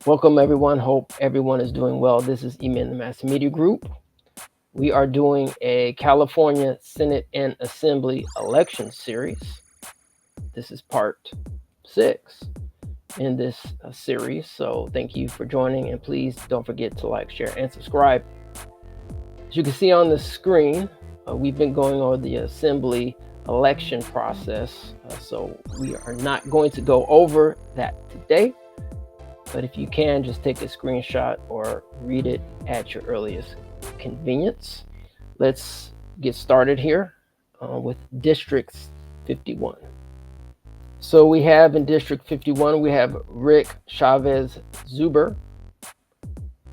Welcome, everyone. Hope everyone is doing well. This is Eman, the Mass Media Group. We are doing a California Senate and Assembly election series. This is part 6 in this series. So, thank you for joining, and please don't forget to like, share, and subscribe. As you can see on the screen, we've been going over the Assembly election process. So, we are not going to go over that today. But if you can, just take a screenshot or read it at your earliest convenience. Let's get started here with District 51. So we have in District 51, we have Rick Chavez Zuber,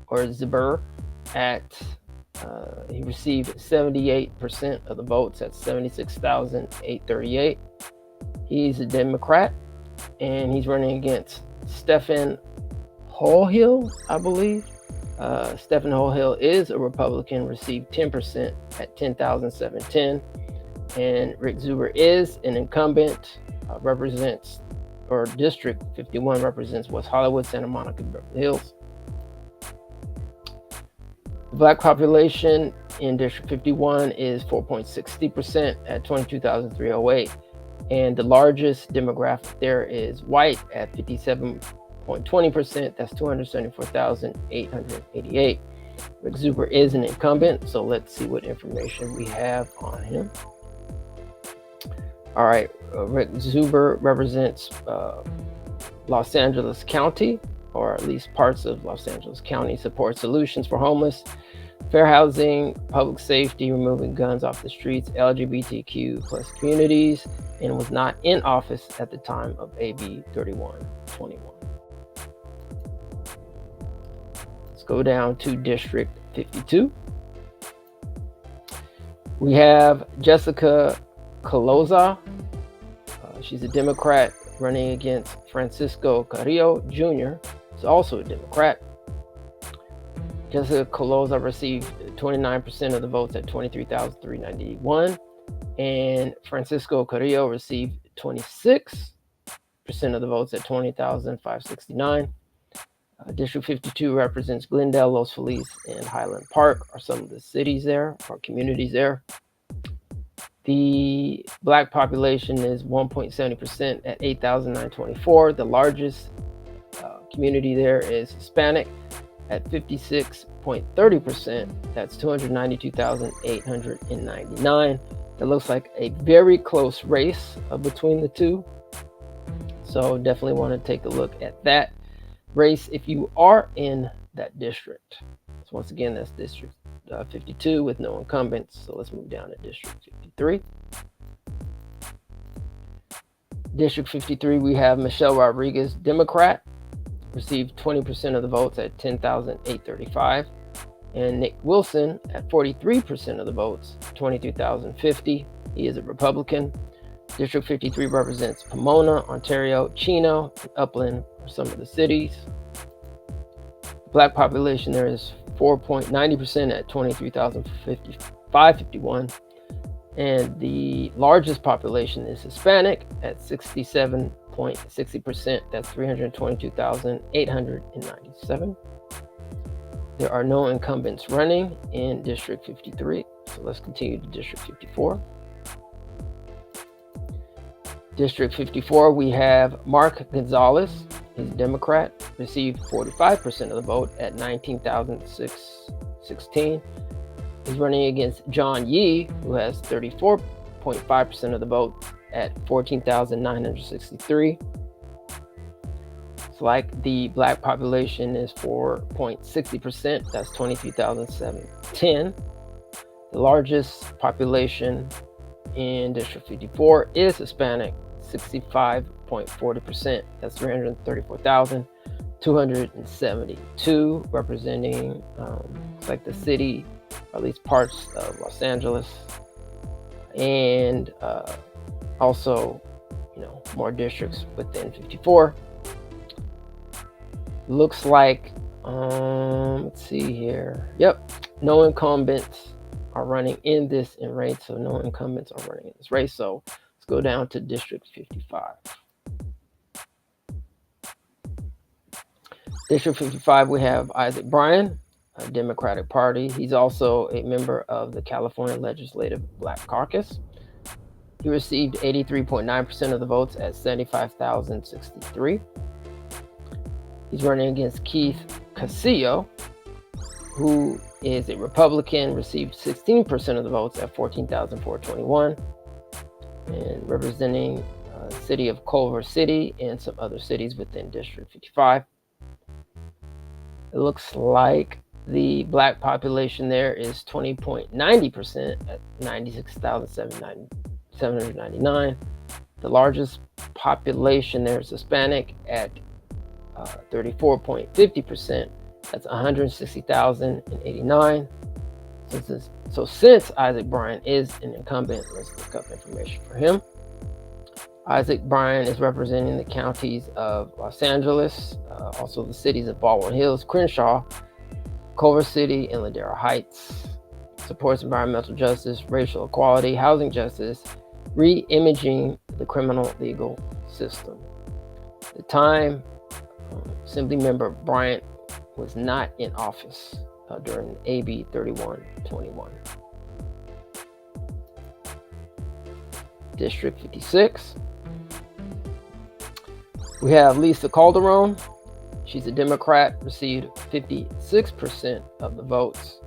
or Zuber, he received 78% of the votes at 76,838. He's a Democrat, and he's running against Stephen Hochul, I believe. Stephen Hochul is a Republican, received 10% at 10,710. And Rick Zuber is an incumbent, District 51 represents West Hollywood, Santa Monica, Beverly Hills. The Black population in District 51 is 4.60% at 22,308. And the largest demographic there is white at 57.20%. That's 274,888. Rick Zuber is an incumbent, so let's see what information we have on him. All right, Rick Zuber represents Los Angeles County, or at least parts of Los Angeles County, supports solutions for homeless, fair housing, public safety, removing guns off the streets, LGBTQ plus communities, and was not in office at the time of AB 3121. Let's go down to District 52. We have Jessica Caloza. She's a Democrat running against Francisco Carrillo Jr. He's also a Democrat. Jessica Caloza received 29% of the votes at 23,391. And Francisco Carrillo received 26% of the votes at 20,569. District 52 represents Glendale, Los Feliz, and Highland Park are some of the cities there, or communities there. The Black population is 1.70% at 8,924. The largest community there is Hispanic at 56.30%. That's 292,899. It looks like a very close race between the two. So definitely want to take a look at that race if you are in that district. So once again, that's District 52 with no incumbents. So let's move down to District 53. District 53, we have Michelle Rodriguez, Democrat, received 20% of the votes at 10,835. And Nick Wilson at 43% of the votes, 22,050. He is a Republican. District 53 represents Pomona, Ontario, Chino, and Upland are some of the cities. The Black population there is 4.90% at 23,551. And the largest population is Hispanic at 67.60%. That's 322,897. There are no incumbents running in District 53. So let's continue to District 54. District 54, we have Mark Gonzalez. He's a Democrat, received 45% of the vote at 19,616. He's running against John Yee, who has 34.5% of the vote at 14,963. It's like the Black population is 4.60%. That's 23,710. The largest population in District 54 is Hispanic, 65.40%. That's 334,272, representing it's like the city, or at least parts of Los Angeles, and also, more districts within 54. Looks like, let's see here. Yep, no incumbents are running in this race. So no incumbents are running in this race. So let's go down to District 55. District 55, we have Isaac Bryan, a Democratic Party. He's also a member of the California Legislative Black Caucus. He received 83.9% of the votes at 75,063. He's running against Keith Casillo, who is a Republican, received 16% of the votes at 14,421, and representing the city of Culver City and some other cities within District 55. It looks like the black population there is 20.90% at 96,799. The largest population there is Hispanic at 34.50%. That's 160,089. So since Isaac Bryan is an incumbent, let's look up information for him. Isaac Bryan is representing the counties of Los Angeles, also the cities of Baldwin Hills, Crenshaw, Culver City, and Ladera Heights. Supports environmental justice, racial equality, housing justice, re-imaging the criminal legal system. At the time, Assembly Member Bryant was not in office during AB 3121. District 56. We have Lisa Calderon. She's a Democrat, received 56% of the votes.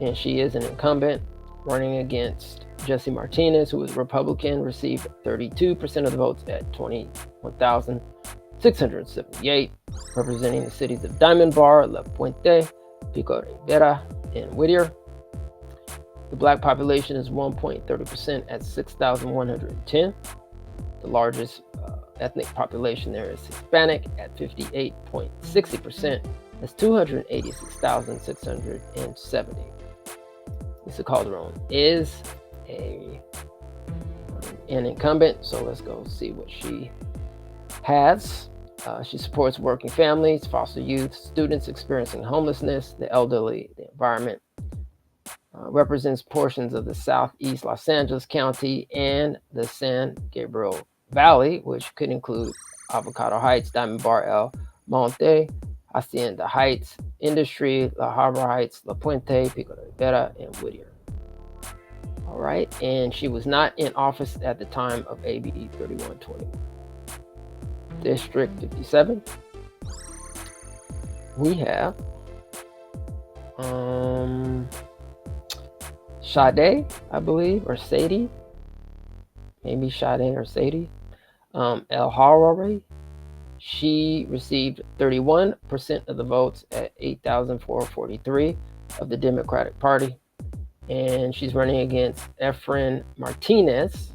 And she is an incumbent running against Jesse Martinez, who is a Republican, received 32% of the votes at 21,678, representing the cities of Diamond Bar, La Puente, Pico Rivera, and Whittier. The black population is 1.30% at 6,110. The largest ethnic population there is Hispanic at 58.60%. That's 286,670. Lisa Calderon is an incumbent, so let's go see what she has. She supports working families, foster youth, students experiencing homelessness, the elderly, the environment. Represents portions of the southeast Los Angeles County and the San Gabriel Valley, which could include Avocado Heights, Diamond Bar, El Monte, Hacienda Heights, Industry, La Habra Heights, La Puente, Pico de Rivera, and Whittier. All right, and she was not in office at the time of AB 3121. District 57. We have Sade, I believe, or Sadie. Maybe Sade or Sadie. El Harari. She received 31% of the votes at 8,443 of the Democratic Party. And she's running against Efren Martinez,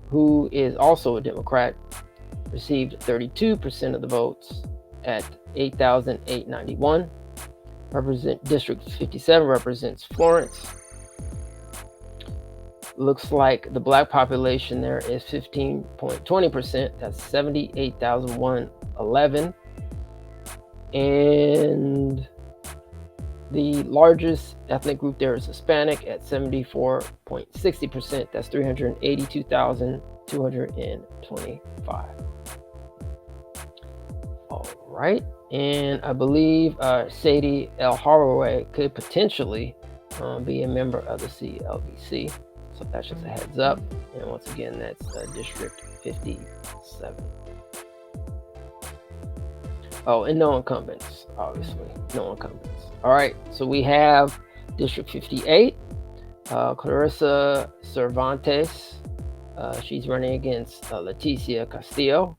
who is also a Democrat, received 32% of the votes at 8,891. District 57 represents Florence. Looks like the black population there is 15.20%. That's 78,111. And the largest ethnic group there is Hispanic at 74.60%. That's 382,225. All right. And I believe Sadie El Haraway could potentially be a member of the CLBC. So that's just a heads up. And once again, that's District 57. Oh, and no incumbents, obviously. No incumbents. All right, so we have District 58. Clarissa Cervantes. She's running against Leticia Castillo.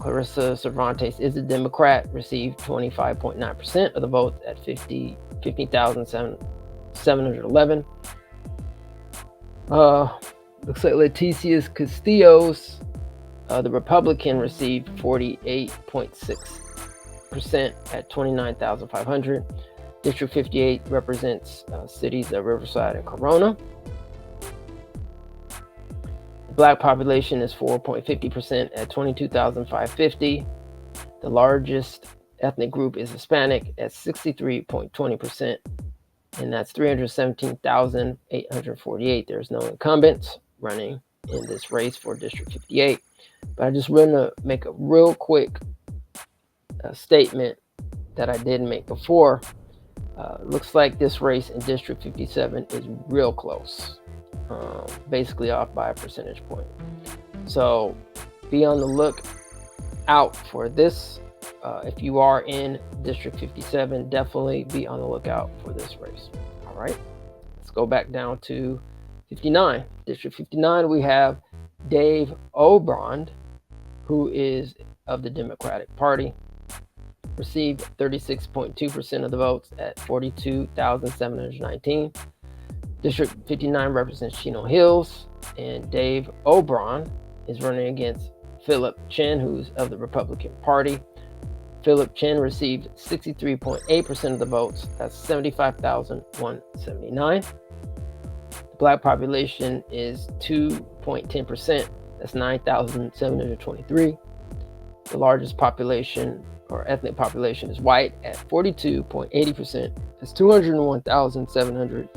Clarissa Cervantes is a Democrat, received 25.9% of the votes at 15,711. Looks like Leticia Castillo's, the Republican, received 48.6% at 29,500. District 58 represents cities of Riverside and Corona. The black population is 4.50% at 22,550. The largest ethnic group is Hispanic at 63.20%. And that's 317,848. There's no incumbents running in this race for District 58. But I just want to make a real quick statement that I did make before. Looks like this race in District 57 is real close, basically off by a percentage point. So be on the lookout for this. If you are in District 57, definitely be on the lookout for this race. All right, let's go back down to 59. District 59, we have Dave Obrand, who is of the Democratic Party, received 36.2% of the votes at 42,719. District 59 represents Chino Hills, and Dave Obrand is running against Philip Chen, who's of the Republican Party. Philip Chen received 63.8% of the votes. That's 75,179. The Black population is 2.10%. That's 9,723. The largest population or ethnic population is white at 42.80%. That's 201,711.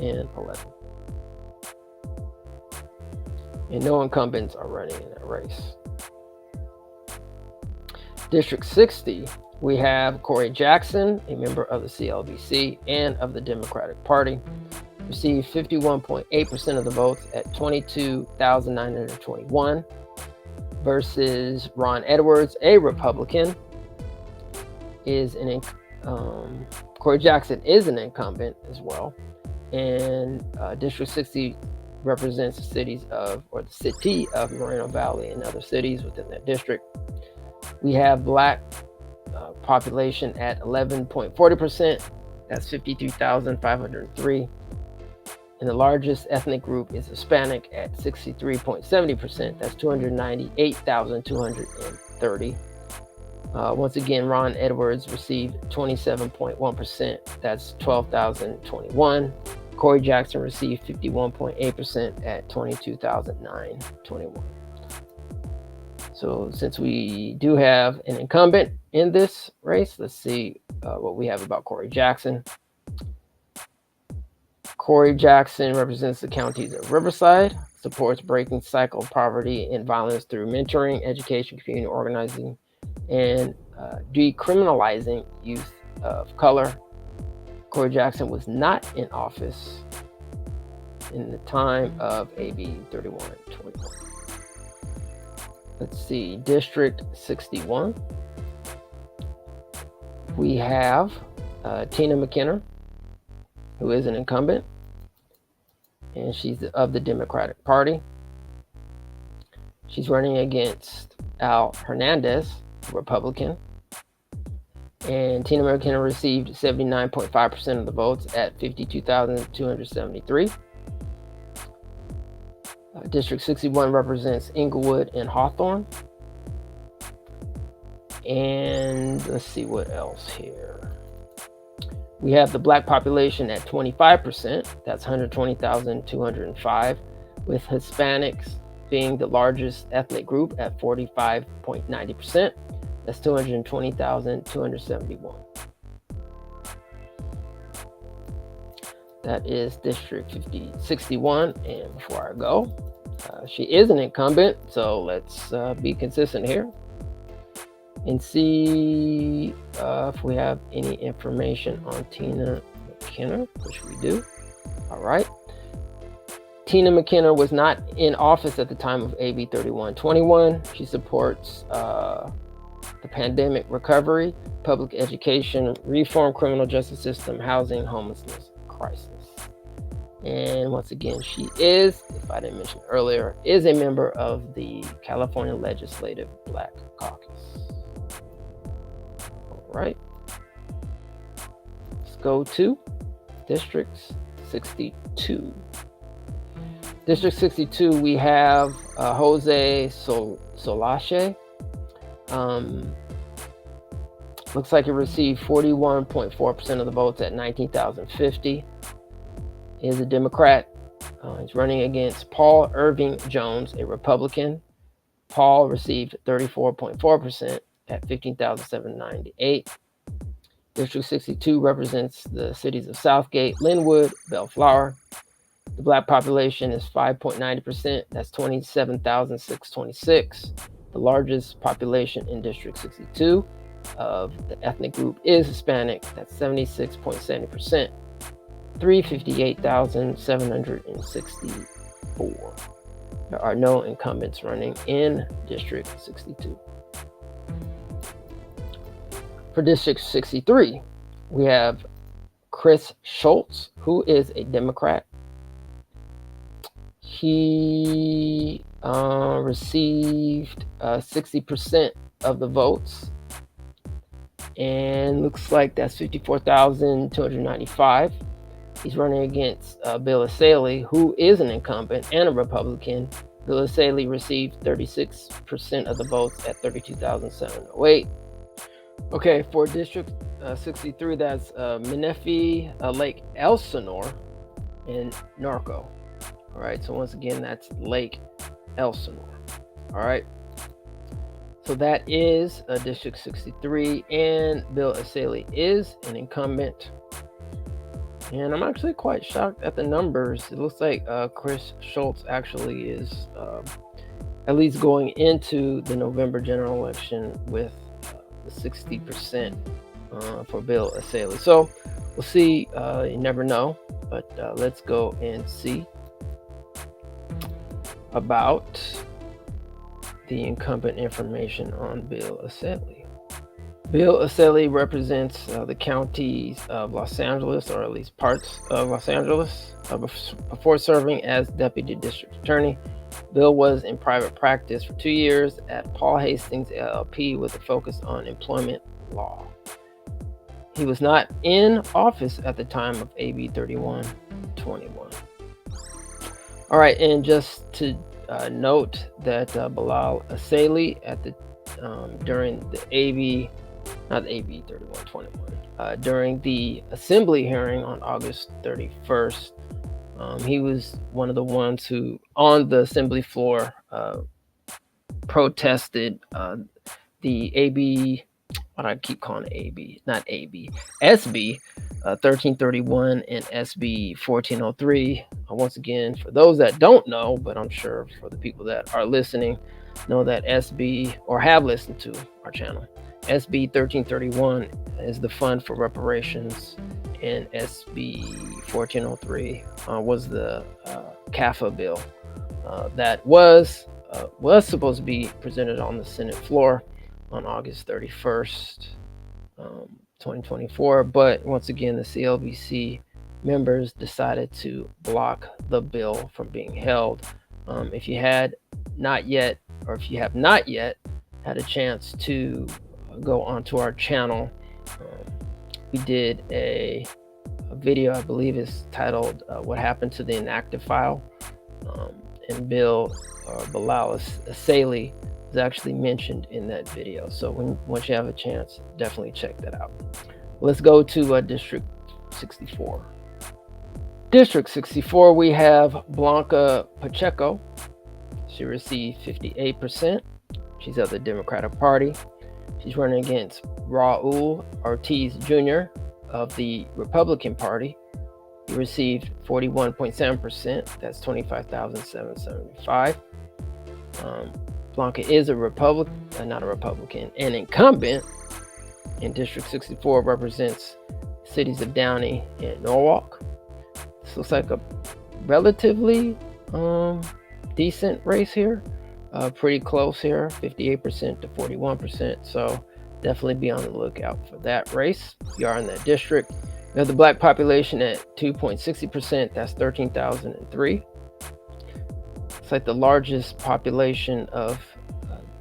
And no incumbents are running in that race. District 60, we have Corey Jackson, a member of the CLBC and of the Democratic Party, received 51.8% of the votes at 22,921 versus Ron Edwards, a Republican. Corey Jackson is an incumbent as well. And District 60 represents the city of Moreno Valley and other cities within that district. We have Black population at 11.40%. That's 53,503. And the largest ethnic group is Hispanic at 63.70%. That's 298,230. Once again, Ron Edwards received 27.1%. That's 12,021. Corey Jackson received 51.8% at 22,921. So since we do have an incumbent in this race, let's see what we have about Corey Jackson. Corey Jackson represents the counties of Riverside, supports breaking cycle of poverty and violence through mentoring, education, community organizing, and decriminalizing youth of color. Corey Jackson was not in office in the time of AB 3121. Let's see, District 61. We have Tina McKenna, who is an incumbent, and she's of the Democratic Party. She's running against Al Hernandez, a Republican. And Tina McKenna received 79.5% of the votes at 52,273. District 61 represents Inglewood and Hawthorne. And let's see what else here. We have the Black population at 25%. That's 120,205, with Hispanics being the largest ethnic group at 45.90%. That's 220,271. That is District 61. And before I go, she is an incumbent, so let's be consistent here and see if we have any information on Tina McKenna, which we do. All right. Tina McKenna was not in office at the time of AB 3121. She supports the pandemic recovery, public education, reform, criminal justice system, housing, homelessness crisis. And once again, she is, if I didn't mention earlier, is a member of the California Legislative Black Caucus. All right. Let's go to District 62. District 62, we have Jose Solache. Looks like he received 41.4% of the votes at 19,050. He is a Democrat. He's running against Paul Irving Jones, a Republican. Paul received 34.4% at 15,798. District 62 represents the cities of Southgate, Linwood, Bellflower. The Black population is 5.90%. That's 27,626. The largest population in District 62 of the ethnic group is Hispanic. That's 76.70%. 358,764. There are no incumbents running in District 62. For District 63, we have Chris Schultz, who is a Democrat. He received 60% of the votes, and looks like that's 54,295. He's running against Bill Essayli, who is an incumbent and a Republican. Bill Essayli received 36% of the votes at 32,708. Okay, for District 63, that's Menifee, Lake Elsinore, and Norco. All right, so once again, that's Lake Elsinore. All right, so that is District 63, and Bill Essayli is an incumbent. And I'm actually quite shocked at the numbers. It looks like Chris Schultz actually is at least going into the November general election with the 60% for Bill Essayli. So we'll see. You never know, but let's go and see about the incumbent information on Bill Essayli. Bill Essayli represents the counties of Los Angeles, or at least parts of Los Angeles. Before serving as Deputy District Attorney, Bill was in private practice for 2 years at Paul Hastings LLP with a focus on employment law. He was not in office at the time of AB 3121. All right, and just to note that Bilal Essayli at the during the AB 3121, during the assembly hearing on August 31st, he was one of the ones who, on the assembly floor, protested the AB, what I keep calling it AB, not AB, SB 1331 and SB 1403. Once again, for those that don't know, but I'm sure for the people that are listening, know that SB, or have listened to our channel, SB 1331 is the Fund for Reparations, and SB 1403 was the CAFA bill that was supposed to be presented on the Senate floor on August 31st, 2024. But once again, the CLBC members decided to block the bill from being held. If you have not yet had a chance to go onto our channel, we did a video, I believe is titled What Happened to the Inactive File, and Bilal Essayli is actually mentioned in that video. So once you have a chance, definitely check that out. Let's go to District 64. District 64, we have Blanca Pacheco. She received 58%. She's of the Democratic Party. She's running against Raul Ortiz Jr. of the Republican Party. He received 41.7%. That's 25,775. Blanca is an incumbent, and District 64 represents cities of Downey and Norwalk. This looks like a relatively decent race here. Pretty close here, 58% to 41%. So definitely be on the lookout for that race if you are in that district. We have the black population at 2.60%. That's 13,003. It's like the largest population of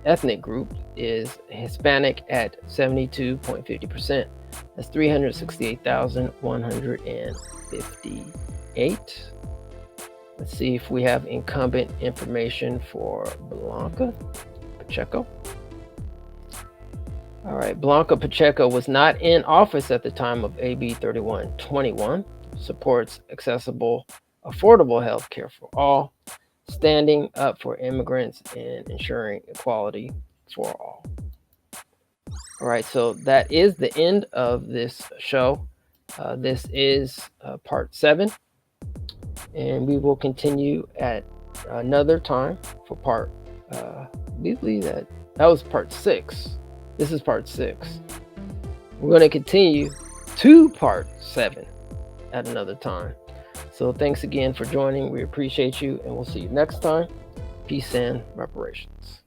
ethnic group is Hispanic at 72.50%. That's 368,158. Let's see if we have incumbent information for Blanca Pacheco. All right, Blanca Pacheco was not in office at the time of AB 3121. Supports accessible, affordable health care for all, standing up for immigrants, and ensuring equality for all. All right, so that is the end of this show. This is part 7. And we will continue at another time for part, I believe that was part 6. This is part 6. We're going to continue to part 7 at another time. So thanks again for joining. We appreciate you, and we'll see you next time. Peace and reparations.